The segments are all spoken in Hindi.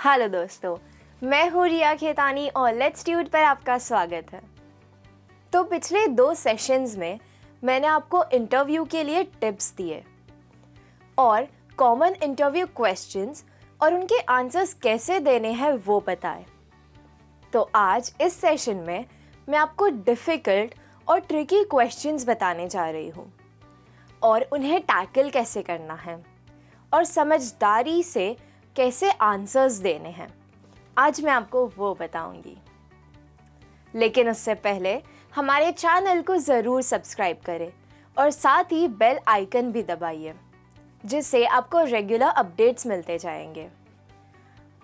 हेलो दोस्तों, मैं हूँ रिया खेतानी और लेट्स ट्यूट पर आपका स्वागत है। तो पिछले 2 सेशंस में मैंने आपको इंटरव्यू के लिए टिप्स दिए और कॉमन इंटरव्यू क्वेश्चंस और उनके आंसर्स कैसे देने हैं वो बताए। तो आज इस सेशन में मैं आपको डिफ़िकल्ट और ट्रिकी क्वेश्चंस बताने जा रही हूँ और उन्हें टैकल कैसे करना है और समझदारी से कैसे आंसर्स देने हैं, आज मैं आपको वो बताऊंगी। लेकिन उससे पहले हमारे चैनल को ज़रूर सब्सक्राइब करें और साथ ही बेल आइकन भी दबाइए, जिससे आपको रेगुलर अपडेट्स मिलते जाएंगे।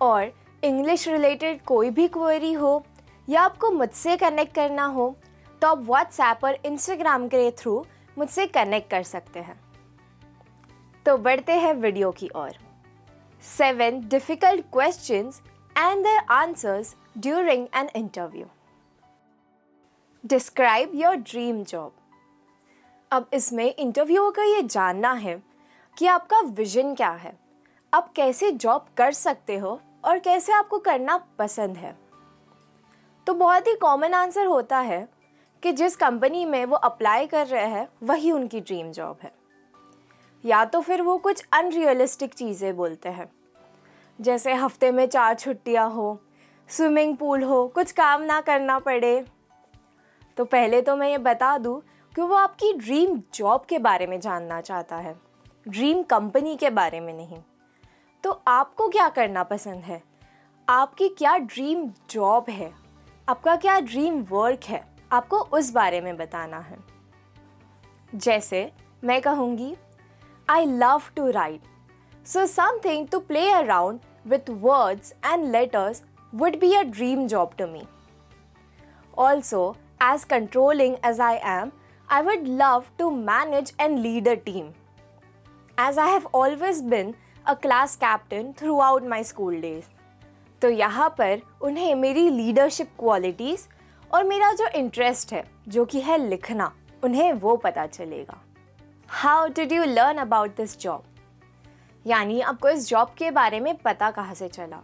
और इंग्लिश रिलेटेड कोई भी क्वेरी हो या आपको मुझसे कनेक्ट करना हो तो आप व्हाट्सएप और इंस्टाग्राम के थ्रू मुझसे कनेक्ट कर सकते हैं। तो बढ़ते हैं वीडियो की ओर। 7 difficult questions and their answers during an interview. Describe your dream job. अब इसमें इंटरव्यूअर को ये जानना है कि आपका विजन क्या है, आप कैसे जॉब कर सकते हो और कैसे आपको करना पसंद है। तो बहुत ही कॉमन आंसर होता है कि जिस कंपनी में वो अप्लाई कर रहे हैं वही उनकी ड्रीम जॉब है, या तो फिर वो कुछ अनरियलिस्टिक चीज़ें बोलते हैं, जैसे हफ्ते में 4 छुट्टियां हो, स्विमिंग पूल हो, कुछ काम ना करना पड़े। तो पहले तो मैं ये बता दूं कि वो आपकी ड्रीम जॉब के बारे में जानना चाहता है, ड्रीम कंपनी के बारे में नहीं। तो आपको क्या करना पसंद है, आपकी क्या ड्रीम जॉब है, आपका क्या ड्रीम वर्क है, आपको उस बारे में बताना है। जैसे मैं कहूँगी, I love to write, so something to play around with words and letters would be a dream job to me. Also, as controlling as I am, I would love to manage and lead a team, as I have always been a class captain throughout my school days. तो यहाँ पर उन्हें मेरी लीडरशिप क्वालिटीज़ और मेरा जो इंटरेस्ट है, जो कि है लिखना, उन्हें वो पता चलेगा। How did you learn about this job? यानी आपको इस जॉब के बारे में पता कहाँ से चला।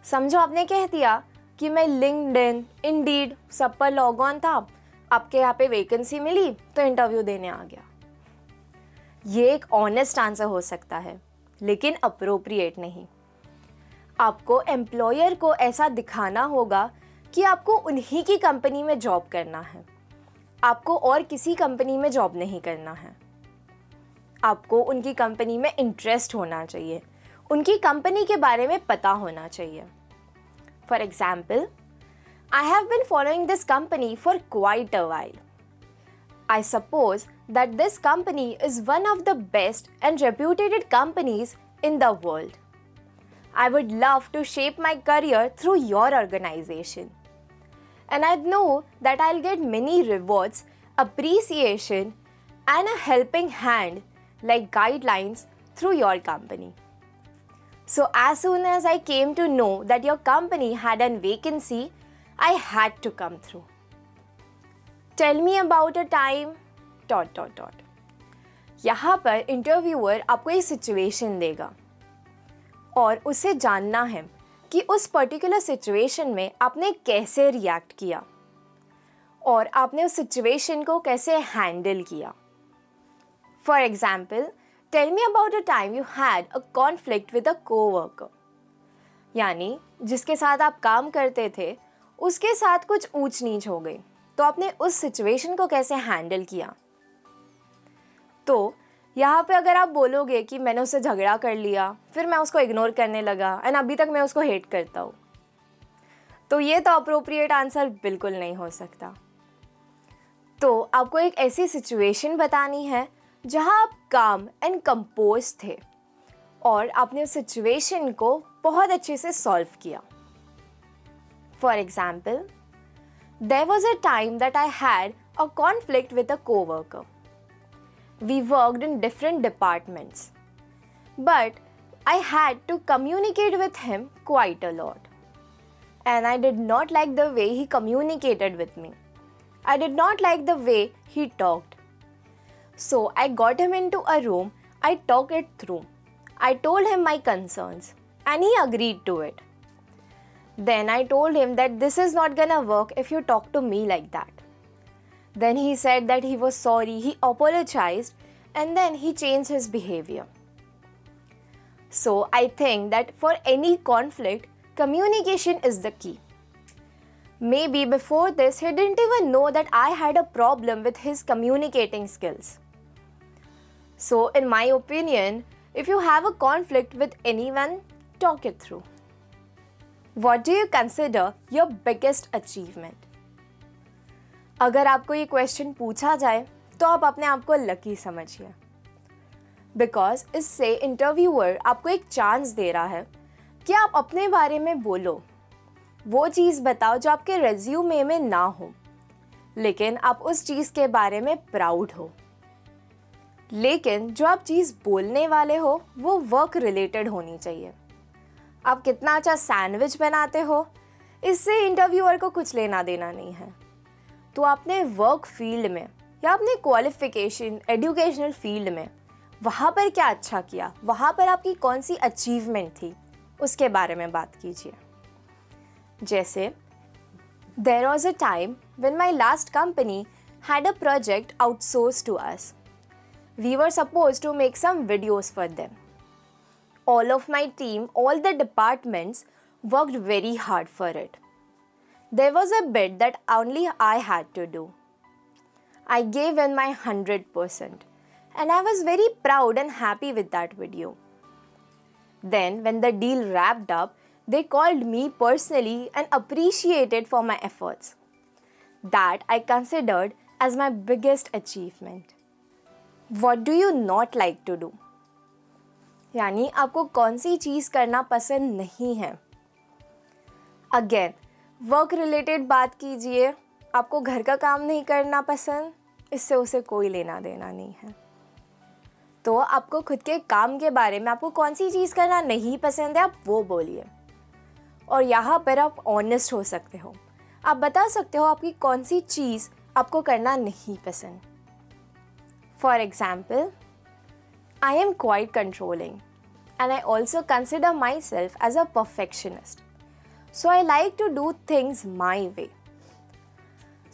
समझो आपने कह दिया कि मैं लिंक्डइन, इंडीड सब पर लॉग ऑन था, आपके यहाँ पे वैकेंसी मिली तो इंटरव्यू देने आ गया। ये एक ऑनेस्ट आंसर हो सकता है, लेकिन अप्रोप्रिएट नहीं। आपको एम्प्लॉयर को ऐसा दिखाना होगा कि आपको उन्हीं की कंपनी में जॉब करना है, आपको और किसी कंपनी में जॉब नहीं करना है। आपको उनकी कंपनी में इंटरेस्ट होना चाहिए, उनकी कंपनी के बारे में पता होना चाहिए। For example, I have been following this company for quite a while. I suppose that this company is one of the best and reputed companies in the world. I would love to shape my career through your organization. And I know that I'll get many rewards, appreciation, and a helping hand like guidelines through your company. So as soon as I came to know that your company had a vacancy, I had to come through. Tell me about a time ... यहाँ पर इंटरव्यूअर आपको एक सिचुएशन देगा और उसे जानना है कि उस पर्टिकुलर सिचुएशन में आपने कैसे रिएक्ट किया और आपने उस सिचुएशन को कैसे हैंडल किया। For example, tell me about a time you had a conflict with a coworker, यानी जिसके साथ आप काम करते थे उसके साथ कुछ ऊंच नीच हो गई, तो आपने उस सिचुएशन को कैसे हैंडल किया। तो यहाँ पे अगर आप बोलोगे कि मैंने उससे झगड़ा कर लिया, फिर मैं उसको इग्नोर करने लगा एंड अभी तक मैं उसको हेट करता हूँ, तो ये तो अप्रोप्रिएट आंसर बिल्कुल नहीं हो सकता। तो आपको एक ऐसी सिचुएशन बतानी है जहाँ आप काम एंड कंपोज थे और आपने उस सिचुएशन को बहुत अच्छे से सॉल्व किया। For example, there was a time that I had a conflict with a coworker. We worked in different departments, but I had to communicate with him quite a lot. And I did not like the way he communicated with me. I did not like the way he talked. So I got him into a room, I talked it through. I told him my concerns. and he agreed to it. Then I told him that this is not gonna work if you talk to me like that. Then he said that he was sorry, he apologized, and then he changed his behavior. So I think that for any conflict, communication is the key. Maybe before this, he didn't even know that I had a problem with his communicating skills. So in my opinion, if you have a conflict with anyone, talk it through. What do you consider your biggest achievement? अगर आपको ये क्वेश्चन पूछा जाए तो आप अपने आप को लकी समझिए, बिकॉज इससे इंटरव्यूअर आपको एक चांस दे रहा है कि आप अपने बारे में बोलो, वो चीज़ बताओ जो आपके रेज्यूमे में ना हो, लेकिन आप उस चीज़ के बारे में प्राउड हो। लेकिन जो आप चीज़ बोलने वाले हो वो वर्क रिलेटेड होनी चाहिए। आप कितना अच्छा सैंडविच बनाते हो, इससे इंटरव्यूअर को कुछ लेना देना नहीं है। तो आपने वर्क फील्ड में या अपने क्वालिफिकेशन एजुकेशनल फील्ड में वहाँ पर क्या अच्छा किया, वहाँ पर आपकी कौन सी अचीवमेंट थी, उसके बारे में बात कीजिए। जैसे there was a time when my last company had a project outsource to us. We were suppose to make some videos for them. All of my team, all the departments worked very hard for it. There was a bit that only I had to do. I gave in my 100% and I was very proud and happy with that video. Then when the deal wrapped up, they called me personally and appreciated for my efforts. That I considered as my biggest achievement. What do you not like to do? यानी आपको कौन सी चीज़ करना पसंद नहीं है। अगेन वर्क रिलेटेड बात कीजिए। आपको घर का काम नहीं करना पसंद, इससे उसे कोई लेना देना नहीं है। तो आपको खुद के काम के बारे में आपको कौन सी चीज़ करना नहीं पसंद है, आप वो बोलिए। और यहाँ पर आप ऑनेस्ट हो सकते हो, आप बता सकते हो आपकी कौन सी चीज़ आपको करना नहीं पसंद। For example, I am quite controlling and I also consider myself as a perfectionist. So I like to do things my way.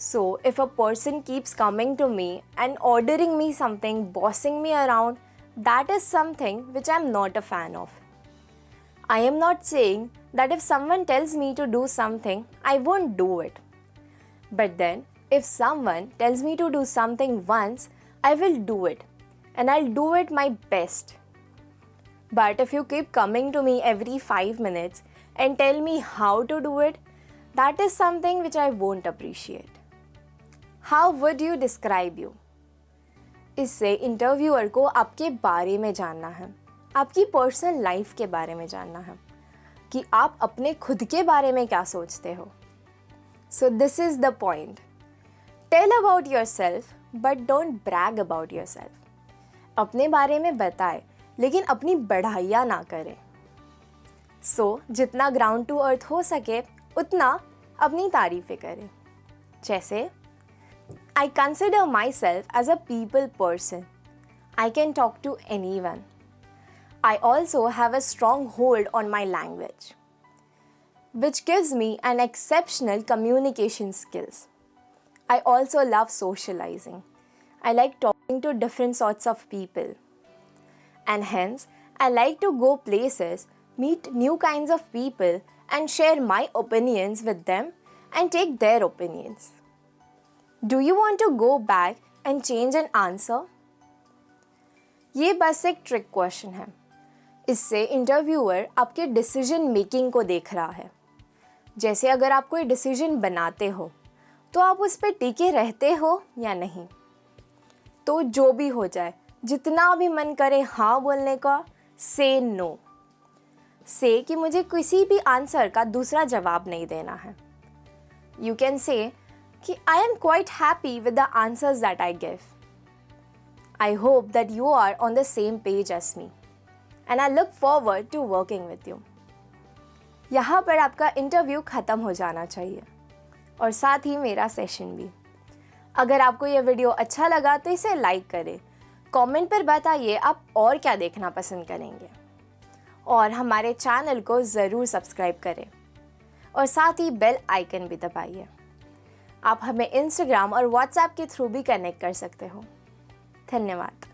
So if a person keeps coming to me and ordering me something, bossing me around, that is something which I am not a fan of. I am not saying that if someone tells me to do something, I won't do it. But then if someone tells me to do something once, I will do it. And I'll do it my best. But if you keep coming to me every 5 minutes and tell me how to do it, that is something which I won't appreciate. How would you describe you? इससे इंटरव्यूअर को आपके बारे में जानना है, आपकी पर्सनल लाइफ के बारे में जानना है कि आप अपने खुद के बारे में क्या सोचते हो। So this is the point. Tell about yourself, but don't brag about yourself. अपने बारे में बताए लेकिन अपनी बढ़ाइयाँ ना करें। जितना ग्राउंड टू अर्थ हो सके उतना अपनी तारीफ़ें करें। जैसे I consider myself as a people person. I can talk to anyone. I also have a strong hold on my language, which gives me an exceptional communication skills. I also love socializing. I like talking to different sorts of people. And hence, I like to go places, meet new kinds of people, and share my opinions with them and take their opinions. Do you want to go back and change an answer? ये बस एक ट्रिक क्वेश्चन है। इससे इंटरव्यूअर आपके डिसीजन मेकिंग को देख रहा है। जैसे अगर आप कोई डिसीजन बनाते हो तो आप उस पर टिके रहते हो या नहीं। तो जो भी हो जाए, जितना भी मन करे हाँ बोलने का, से नो। से कि मुझे किसी भी आंसर का दूसरा जवाब नहीं देना है। यू कैन से कि I am quite happy with the answers that I give. I hope that you are on the same page as me and I look forward to working with you. यहाँ पर आपका इंटरव्यू ख़त्म हो जाना चाहिए और साथ ही मेरा सेशन भी। अगर आपको यह वीडियो अच्छा लगा तो इसे लाइक करें, कमेंट पर बताइए आप और क्या देखना पसंद करेंगे। और हमारे चैनल को ज़रूर सब्सक्राइब करें और साथ ही बेल आइकन भी दबाइए। आप हमें इंस्टाग्राम और व्हाट्सएप के थ्रू भी कनेक्ट कर सकते हो। धन्यवाद।